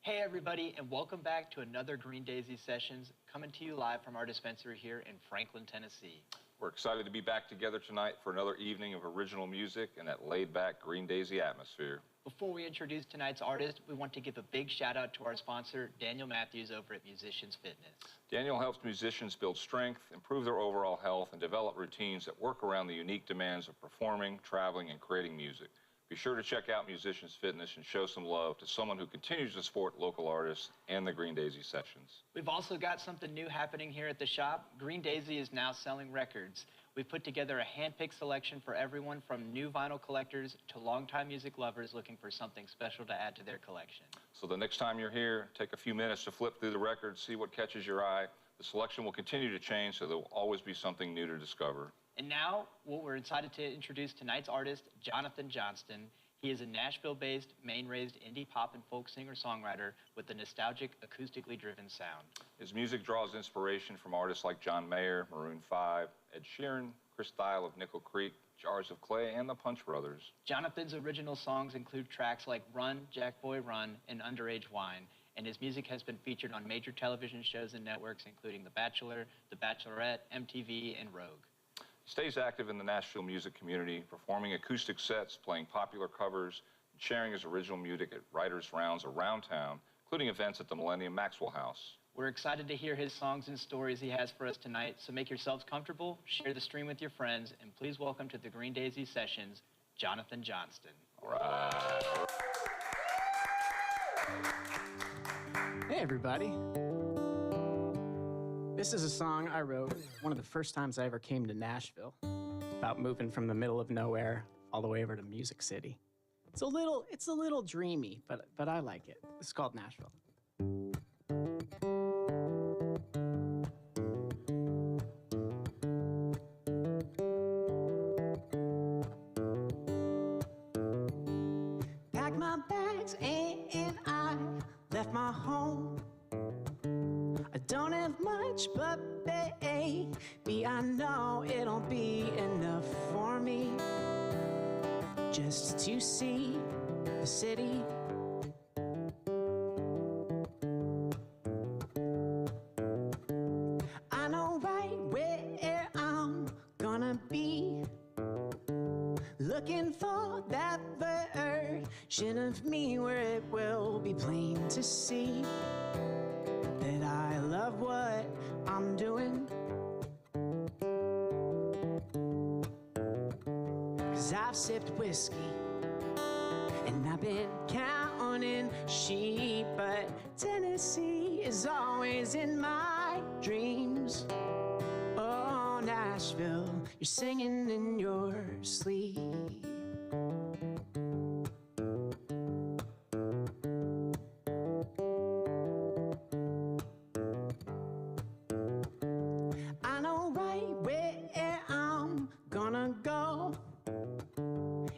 Hey everybody, and welcome back to another Green Daisy Sessions, coming to you live from our dispensary here in Franklin, Tennessee. We're excited to be back together tonight for another evening of original music in that laid-back Green Daisy atmosphere. Before we introduce tonight's artist, we want to give a big shout out to our sponsor, Daniel Matthews over at Musicians Fitness. Daniel helps musicians build strength, improve their overall health, and develop routines that work around the unique demands of performing, traveling, and creating music. Be sure to check out Musicians Fitness and show some love to someone who continues to support local artists and the Green Daisy Sessions. We've also got something new happening here at the shop. Green Daisy is now selling records. We've put together a hand-picked selection for everyone from new vinyl collectors to longtime music lovers looking for something special to add to their collection. So the next time you're here, take a few minutes to flip through the records, see what catches your eye. The selection will continue to change, so there will always be something new to discover. And now, we're excited to introduce tonight's artist, Jonathan Johnston. He is a Nashville-based, Maine-raised indie pop and folk singer-songwriter with a nostalgic, acoustically driven sound. His music draws inspiration from artists like John Mayer, Maroon 5, Ed Sheeran, Chris Thile of Nickel Creek, Jars of Clay, and the Punch Brothers. Jonathan's original songs include tracks like Run, Jack Boy Run, and Underage Wine, and his music has been featured on major television shows and networks including The Bachelor, The Bachelorette, MTV, and Rogue. He stays active in the Nashville music community, performing acoustic sets, playing popular covers, and sharing his original music at writers' rounds around town, including events at the Millennium Maxwell House. We're excited to hear his songs and stories he has for us tonight, so make yourselves comfortable, share the stream with your friends, and please welcome to the Green Daisy Sessions, Jonathan Johnston. All right. Hey, everybody. This is a song I wrote one of the first times I ever came to Nashville, about moving from the middle of nowhere all the way over to Music City. It's a little dreamy, but I like it. It's called Nashville. Packed my bags and I left my home. I don't have much, but baby, I know it'll be enough for me just to see the city. I know right where I'm gonna be, looking for that version of me where it will be plain to see that I love what I'm doing. 'Cause I've sipped whiskey and I've been counting sheep, but Tennessee is always in my dreams. Oh, Nashville, you're singing in your sleep.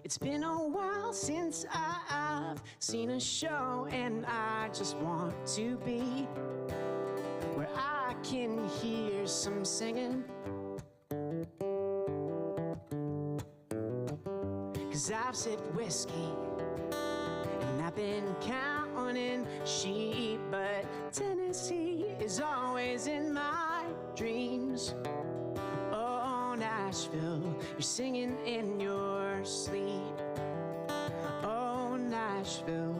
It's been a while since I've seen a show, and I just want to be where I can hear some singing. 'Cause I've sipped whiskey and I've been counting sheep, but Tennessee is always in my dreams. Oh, Nashville, you're singing in your sleep. Oh, Nashville.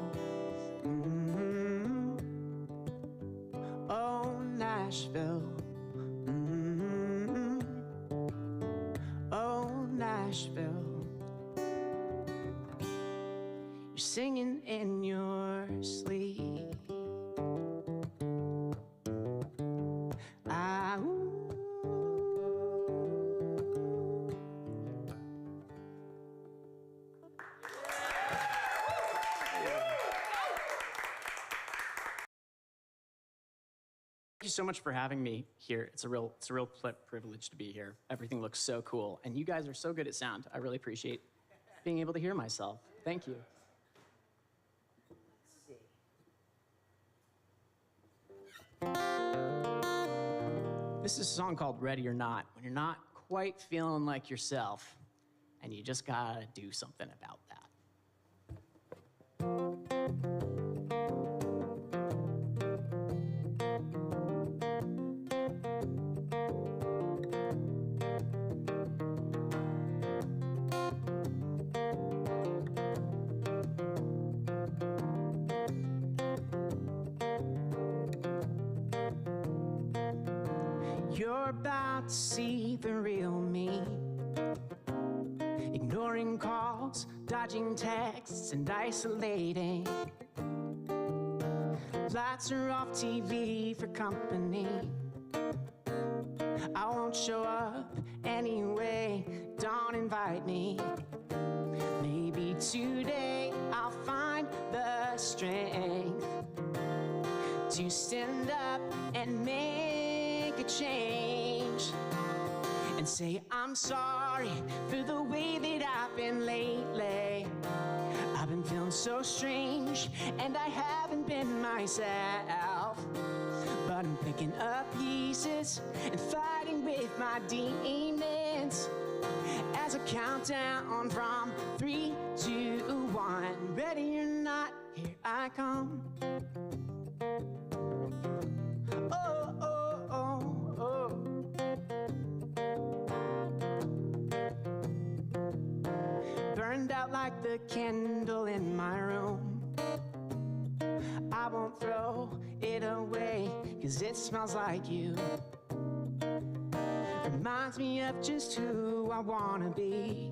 Mm-hmm. Oh, Nashville. Mm-hmm. Oh, Nashville. You're singing in your sleep. Thank you so much for having me here. It's a real privilege to be here. Everything looks so cool, and you guys are so good at sound. I really appreciate being able to hear myself. Thank you. This is a song called Ready or Not, when you're not quite feeling like yourself, and you just gotta do something about that. You're about to see the real me. Ignoring calls, dodging texts, and isolating. Lights are off, TV for company. I won't show up anyway, don't invite me. Maybe today I'll find the strength to stand up and make a change. And say I'm sorry for the way that I've been lately. I've been feeling so strange, and I haven't been myself. But I'm picking up pieces and fighting with my demons. As I count down from 3, 2, 1. Ready or not, here I come. Oh, oh, oh, oh. Burned out like the candle in my room. I won't throw it away, 'cause it smells like you. Reminds me of just who I wanna be,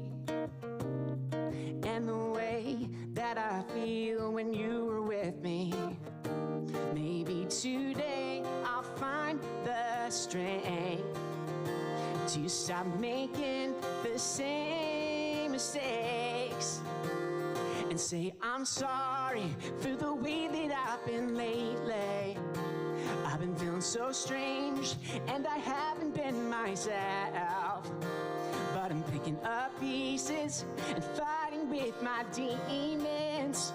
and the way that I feel when you were with me. Maybe today I'll find the strength to stop making the same mistakes. And say I'm sorry for the way that I've been lately. I've been feeling so strange, and I haven't been myself. But I'm picking up pieces and fighting with my demons.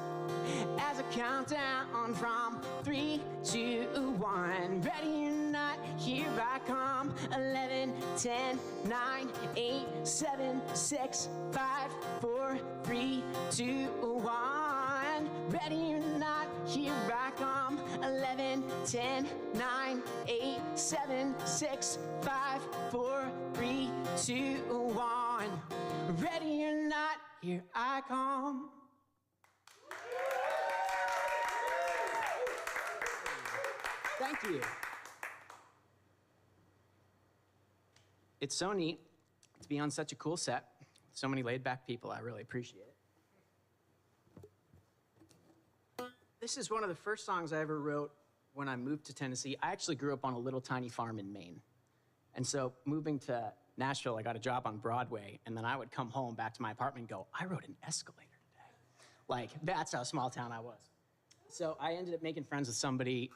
As I count down from 3, 2, 1. Ready or not, here I come. 11, 10, 9, 8, 7, 6, 5, 4, 3, 2, 1. Ready or not, here I come. 11, 10, 9, 8, 7, 6, 5, 4, 3, 2, 1. Ready or not, here I come. Thank you. It's so neat to be on such a cool set with so many laid-back people. I really appreciate it. This is one of the first songs I ever wrote when I moved to Tennessee. I actually grew up on a little tiny farm in Maine. And so moving to Nashville, I got a job on Broadway, and then I would come home back to my apartment and go, I rode an escalator today. Like, that's how small town I was. So I ended up making friends with somebody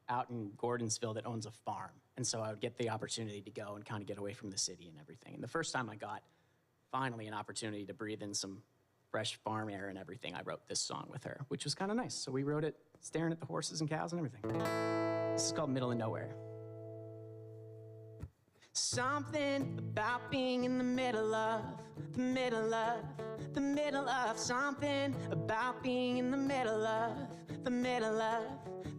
out in Gordonsville that owns a farm. And so I would get the opportunity to go and kind of get away from the city and everything. And the first time I got finally an opportunity to breathe in some fresh farm air and everything, I wrote this song with her, which was kind of nice. So we wrote it staring at the horses and cows and everything. This is called Middle of Nowhere. Something about being in the middle of, something about being in the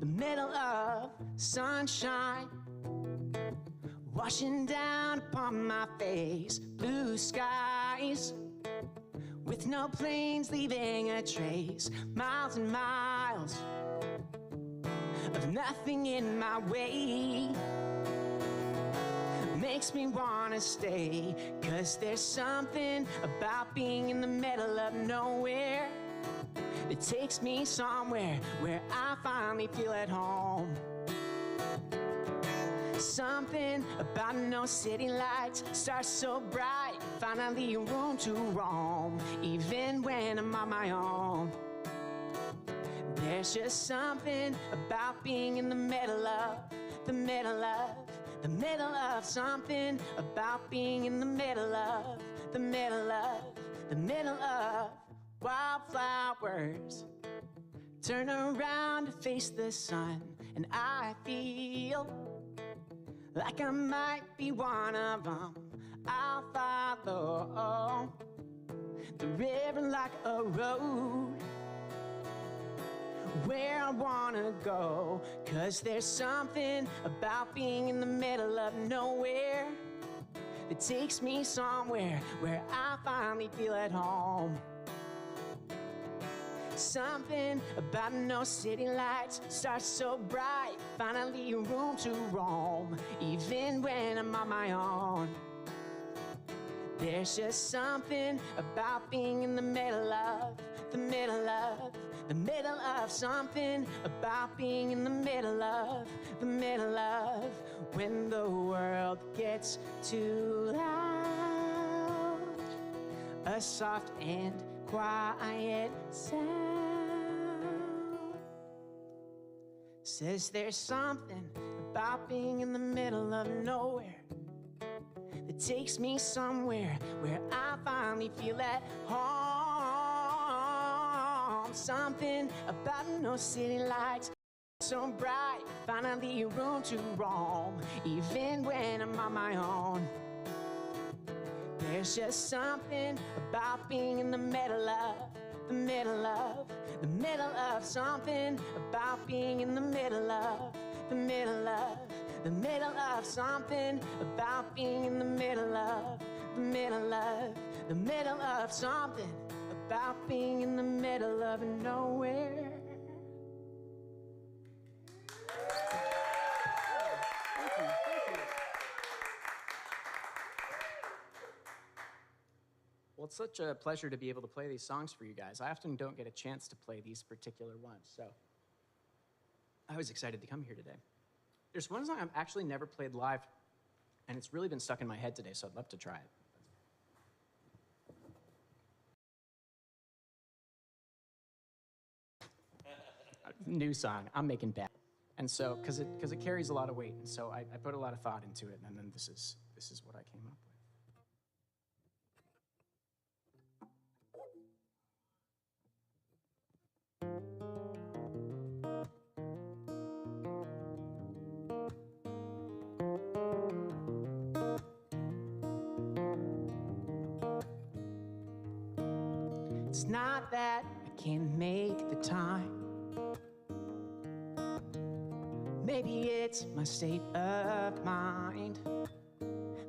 middle of sunshine, washing down upon my face, blue skies, with no planes leaving a trace, miles and miles of nothing in my way. Makes me wanna stay, 'cause there's something about being in the middle of nowhere that takes me somewhere where I finally feel at home. Something about no city lights, stars so bright, finally room to roam, even when I'm on my own. There's just something about being in the middle of, something about being in the middle of, wildflowers turn around to face the sun, and I feel like I might be one of them. I'll follow the river like a road where I wanna go, 'cause there's something about being in the middle of nowhere that takes me somewhere where I finally feel at home. Something about no city lights, stars so bright, finally room to roam, even when I'm on my own. There's just something about being in the middle of, something about being in the middle of, when the world gets too loud. A soft and quiet sound says there's something about being in the middle of nowhere that takes me somewhere where I finally feel at home. Something about no city lights so bright, finally room to roam, even when I'm on my own. There's just something about being in the middle of, something about being in the middle of, something about being in the middle of, something about being in the middle of nowhere. Thank you. Well, it's such a pleasure to be able to play these songs for you guys. I often don't get a chance to play these particular ones, so I was excited to come here today. There's one song I've actually never played live, and it's really been stuck in my head today, so I'd love to try it. New song, I'm making bad. And so, because it carries a lot of weight, and so I put a lot of thought into it, and then this is what I came up with. It's not that I can't make the time. Maybe it's my state of mind,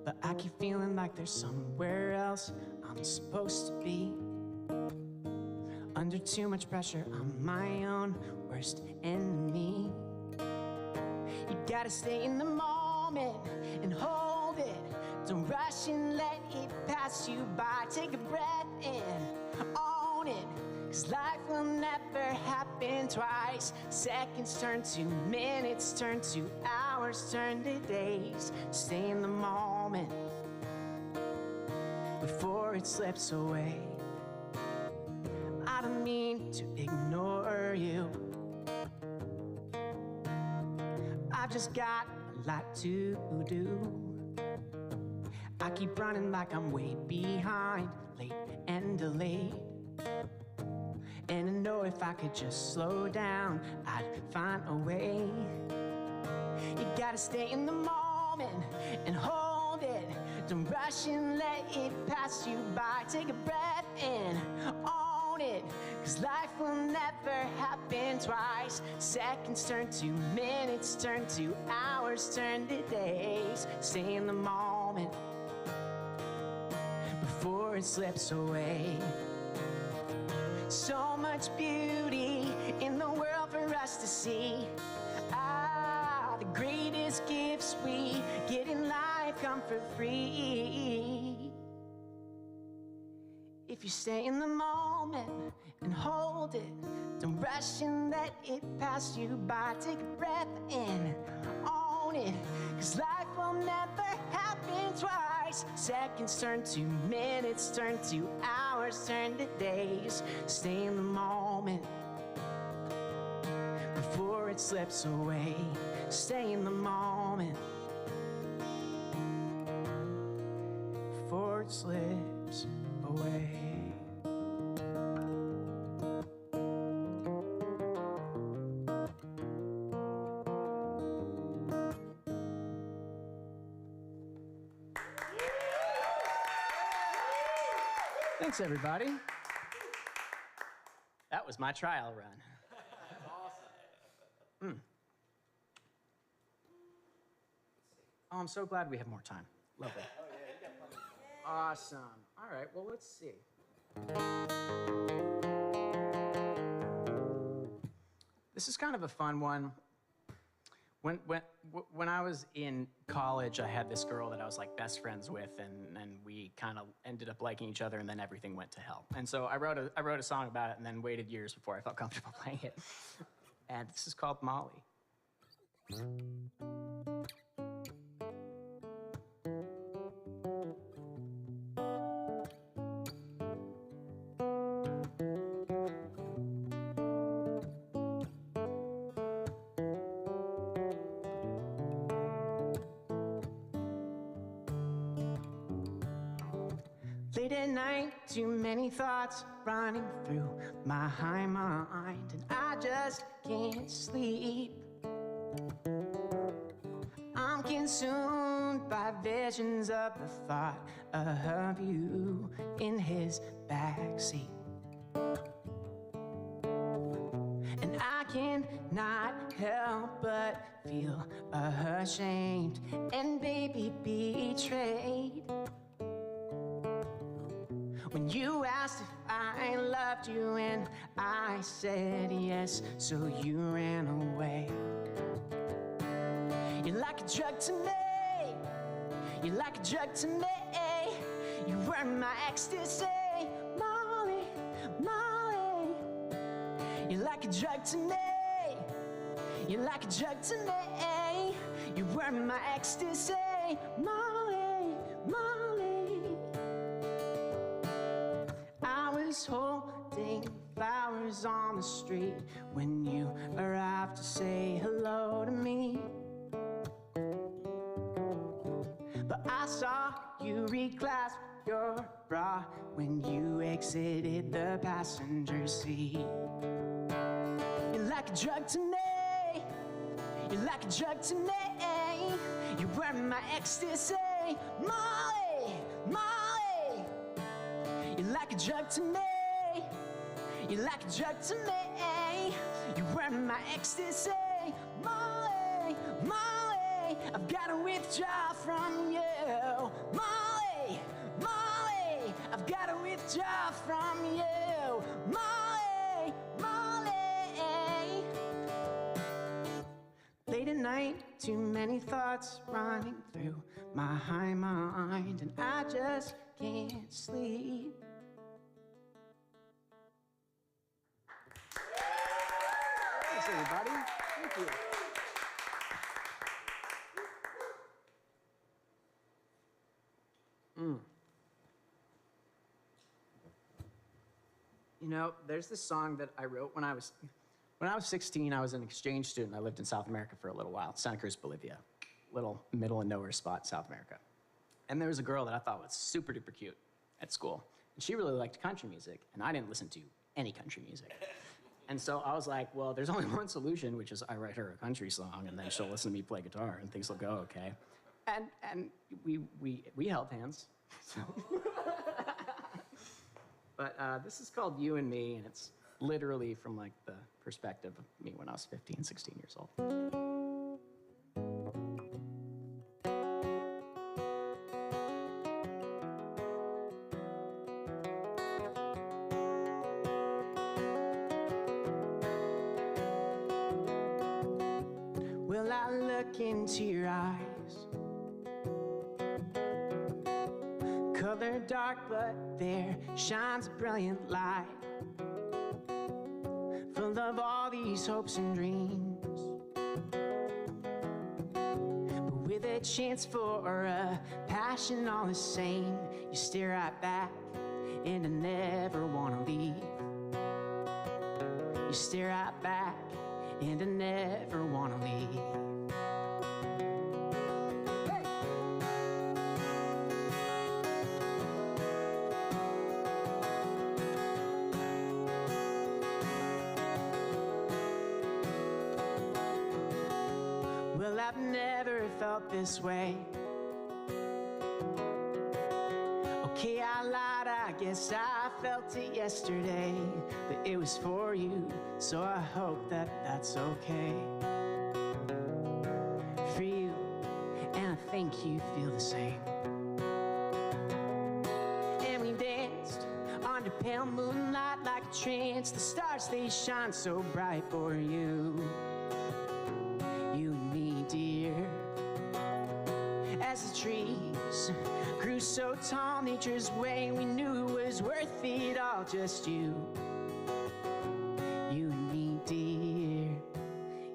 but I keep feeling like there's somewhere else I'm supposed to be. Under too much pressure, I'm my own worst enemy. You gotta stay in the moment and hold it. Don't rush and let it pass you by. Take a breath in, own it. 'Cause life will never happen twice. Seconds turn to minutes, turn to hours, turn to days. Stay in the moment before it slips away. I don't mean to ignore you. I've just got a lot to do. I keep running like I'm way behind, late and delayed. And I know if I could just slow down, I'd find a way. You gotta stay in the moment and hold it. Don't rush and let it pass you by. Take a breath in, own it. 'Cause life will never happen twice. Seconds turn to minutes, turn to hours, turn to days. Stay in the moment before it slips away. So much beauty in the world for us to see. The greatest gifts we get in life come for free. If you stay in the moment and hold it, don't rush and let it pass you by. Take a breath in, own it, 'cause life will never happen twice. Seconds turn to minutes, turn to hours, turn to days. Stay in the moment before it slips away. Stay in the moment before it slips away. Thanks, everybody. That was my trial run. That's awesome. Oh, I'm so glad we have more time. Lovely. Oh, yeah, you got plenty. Awesome. All right, well, let's see. This is kind of a fun one. When I was in college, I had this girl that I was like best friends with, and we kind of ended up liking each other, and then everything went to hell. And so I wrote a song about it, and then waited years before I felt comfortable playing it. And this is called Molly. Late at night, too many thoughts running through my high mind, and I just can't sleep. I'm consumed by visions of the thought of you in his backseat. And I cannot help but feel ashamed and maybe betrayed. When you asked if I loved you and I said yes, so you ran away. You're like a drug to me. You're like a drug to me. You were my ecstasy, Molly, Molly. You're like a drug to me. You're like a drug to me. You were my ecstasy, Molly, Molly. I was holding flowers on the street when you arrived to say hello to me. But I saw you reclasp your bra when you exited the passenger seat. You're like a drug to me. You're like a drug to me. You were my ecstasy, Molly, Molly. You're like a drug to me. You're like a drug to me. You were my ecstasy, Molly, Molly. I've got to withdraw from you, Molly, Molly. I've got to withdraw from you, Molly, Molly. Late at night, too many thoughts running through my high mind, and I just can't sleep. Thanks, everybody. Thank you. You know, there's this song that I wrote when I was 16. I was an exchange student. I lived in South America for a little while, Santa Cruz, Bolivia, little middle of nowhere spot in South America. And there was a girl that I thought was super duper cute at school, and she really liked country music, and I didn't listen to any country music. And so I was like, well, there's only one solution, which is I write her a country song, and then she'll listen to me play guitar, and things will go okay. And we held hands. So. But this is called You and Me, and it's literally from like the perspective of me when I was 15, 16 years old. Will I look into your eyes? Colored dark, but there shines a brilliant light, full of all these hopes and dreams, but with a chance for a passion all the same. You stare right back, and I never wanna leave. You stare right back, and I never wanna leave. Well, I've never felt this way. Okay, I lied, I guess I felt it yesterday, but it was for you, so I hope that that's okay. For you, and I think you feel the same. And we danced under pale moonlight like a trance. The stars, they shine so bright for you. You and me, dear. As the trees grew so tall, nature's way, we knew it was worth it all. Just you. You and me, dear.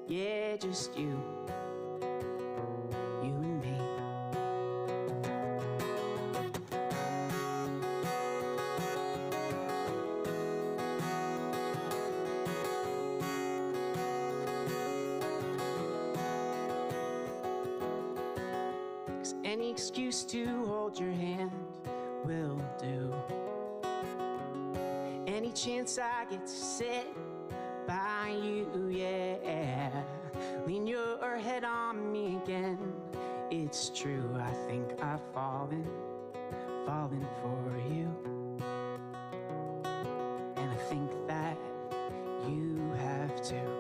Yeah, just you. You and me. 'Cause any excuse to hold your hand will do. Any chance I get to sit by you, yeah. Lean your head on me again. It's true, I think I've fallen for you. And I think that you have too.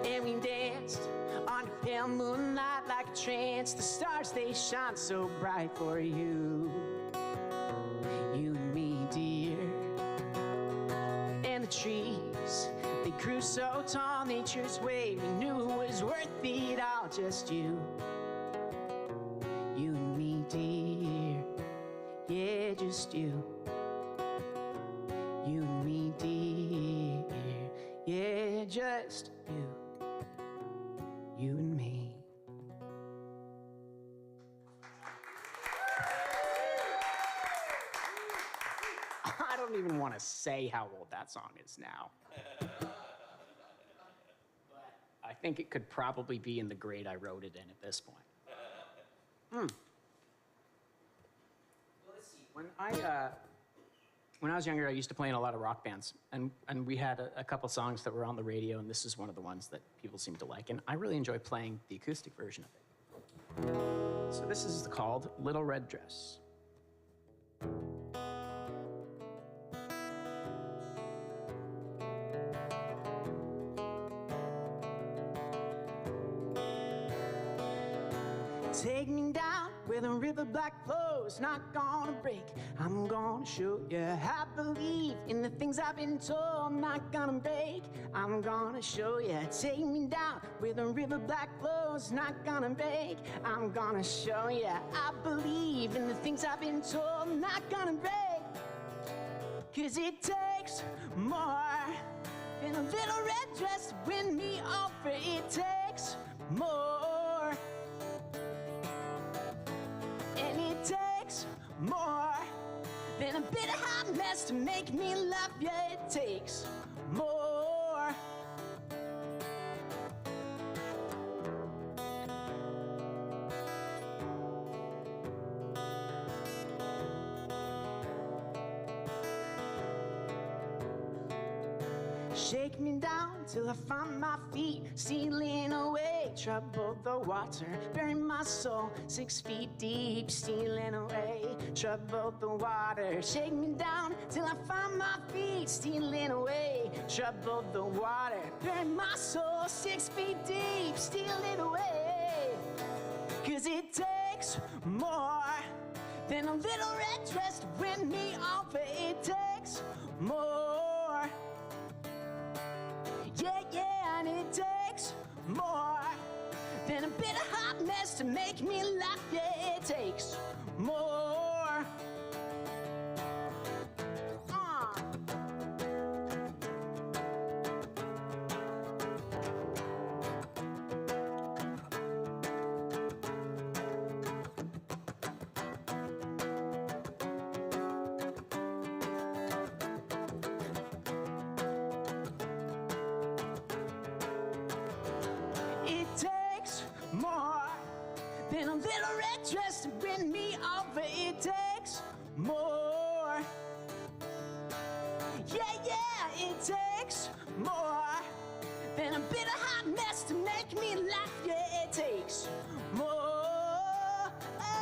And we danced on the pale moonlight like a trance. The stars, they shine so bright for you. You and me, dear. And the trees, they grew so tall, nature's way, we knew it was worth it all. Just you. You and me, dear. Yeah, just you. You and me, dear. Yeah, just you. You and me. I don't even want to say how old that song is now. But I think it could probably be in the grade I wrote it in at this point. Well, let's see. When I was younger, I used to play in a lot of rock bands, and we had a couple songs that were on the radio, and this is one of the ones that people seem to like, and I really enjoy playing the acoustic version of it. So this is called Little Red Dress. Take me down where the river black flows, not gonna break. I'm gonna show you I believe in the things I've been told, not gonna break. I'm gonna show you. Take me down where the river black flows, not gonna break. I'm gonna show you I believe in the things I've been told, not gonna break. 'Cause it takes more than a little red dress to win me over. It takes more. And it takes more than a bit of hot mess to make me love you. It takes more. Shake me down till I find my feet, stealing away, trouble the water, bury my soul 6 feet deep, stealing away, trouble the water. Shake me down till I find my feet, stealing away, trouble the water, bury my soul 6 feet deep, stealing away. 'Cause it takes more than a little red dress to win me over. It takes more. Yeah, yeah, and it takes more than a bit of hot mess to make me laugh. Yeah, it takes more. More than a little red dress to win me over. It takes more. Yeah, yeah, it takes more than a bit of hot mess to make me laugh. Yeah, it takes more. Oh.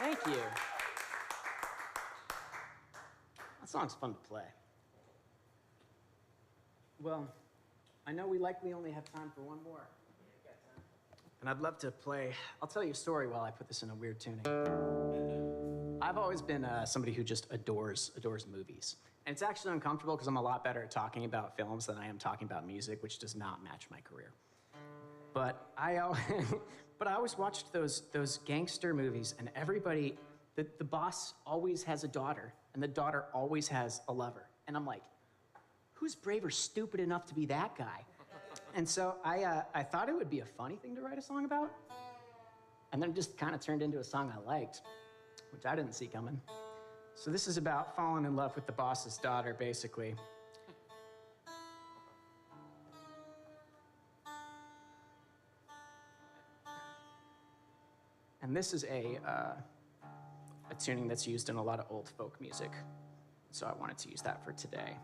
Thank you. That song's fun to play. Well, I know we likely only have time for one more. And I'd love to play, I'll tell you a story while I put this in a weird tuning. I've always been somebody who just adores movies. And it's actually uncomfortable because I'm a lot better at talking about films than I am talking about music, which does not match my career. But I always watched those gangster movies, and everybody, the boss always has a daughter, and the daughter always has a lover. And I'm like, who's brave or stupid enough to be that guy? And so I thought it would be a funny thing to write a song about, and then it just kind of turned into a song I liked, which I didn't see coming. So this is about falling in love with the boss's daughter, basically. And this is a tuning that's used in a lot of old folk music, so I wanted to use that for today.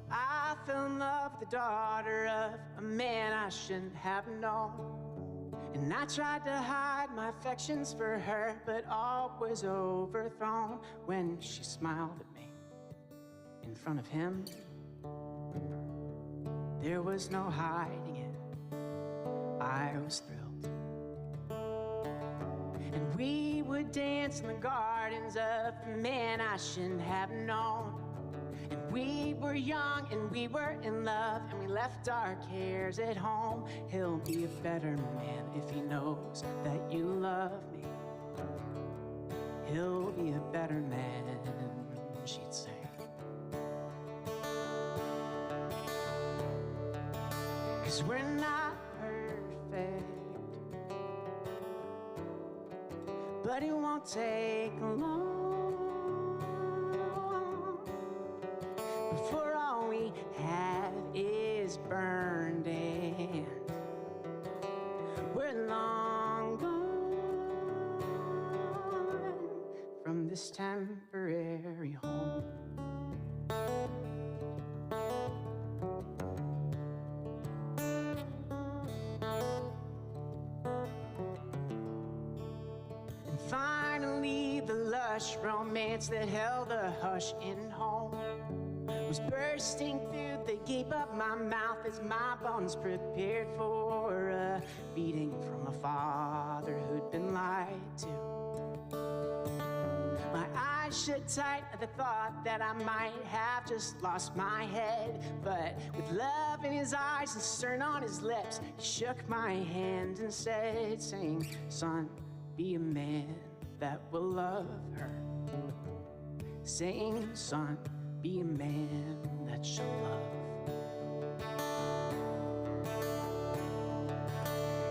I fell in love with the daughter of a man I shouldn't have known. And I tried to hide my affections for her, but all was overthrown when she smiled at me in front of him. There was no hiding it. I was thrilled. And we would dance in the gardens of the man I shouldn't have known. And we were young and we were in love, and we left our cares at home. He'll be a better man if he knows that you love me. He'll be a better man, she'd say. 'Cause we're not perfect, but it won't take long before all we have is burned and we're long gone from this temporary home. And finally, the lush romance that held a hush in home was bursting through the gape of my mouth as my bones prepared for a beating from a father who'd been lied to. My eyes shut tight at the thought that I might have just lost my head, but with love in his eyes and stern on his lips, he shook my hand and said, saying, "Son, be a man that will love her." Saying, "Son, be a man that she'll love."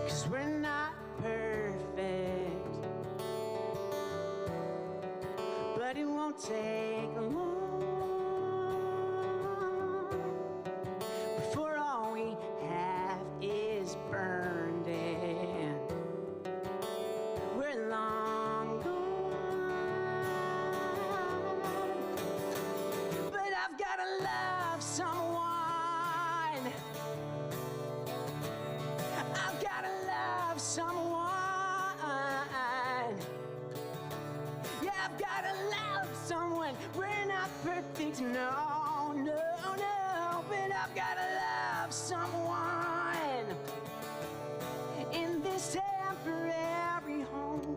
'Cause we're not perfect, but it won't take long before all we have is burned and we're long gone. But I've gotta love someone. I've gotta love someone. Yeah, I've gotta love someone. We're not perfect, no, no, no. But I've gotta love someone in this temporary home.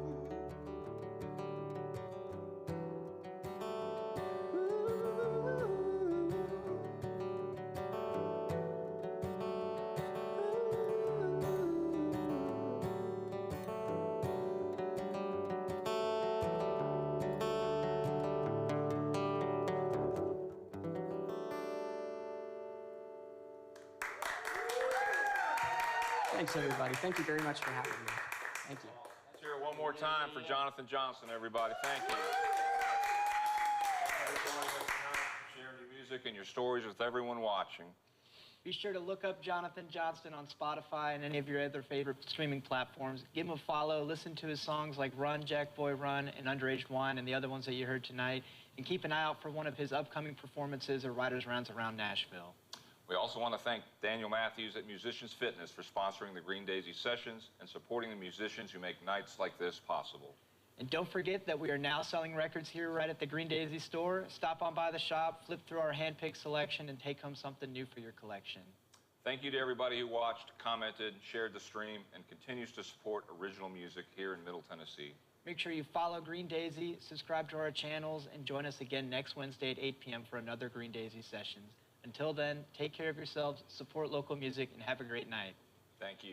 Thanks, everybody. Thank you very much for having me. Thank you. Sure, One more time for Jonathan Johnston, everybody. Thank you. Thank you for joining us tonight, sharing your music and your stories with everyone watching. Be sure to look up Jonathan Johnston on Spotify and any of your other favorite streaming platforms. Give him a follow, listen to his songs like Run, Jack Boy Run, and Underaged Wine, and the other ones that you heard tonight. And keep an eye out for one of his upcoming performances or writers' rounds around Nashville. We also want to thank Daniel Matthews at Musicians Fitness for sponsoring the Green Daisy sessions and supporting the musicians who make nights like this possible. And don't forget that we are now selling records here right at the Green Daisy store. Stop on by the shop, flip through our hand-picked selection, and take home something new for your collection. Thank you to everybody who watched, commented, shared the stream, and continues to support original music here in Middle Tennessee. Make sure you follow Green Daisy, subscribe to our channels, and join us again next Wednesday at 8 p.m. for another Green Daisy Sessions. Until then, take care of yourselves, support local music, and have a great night. Thank you.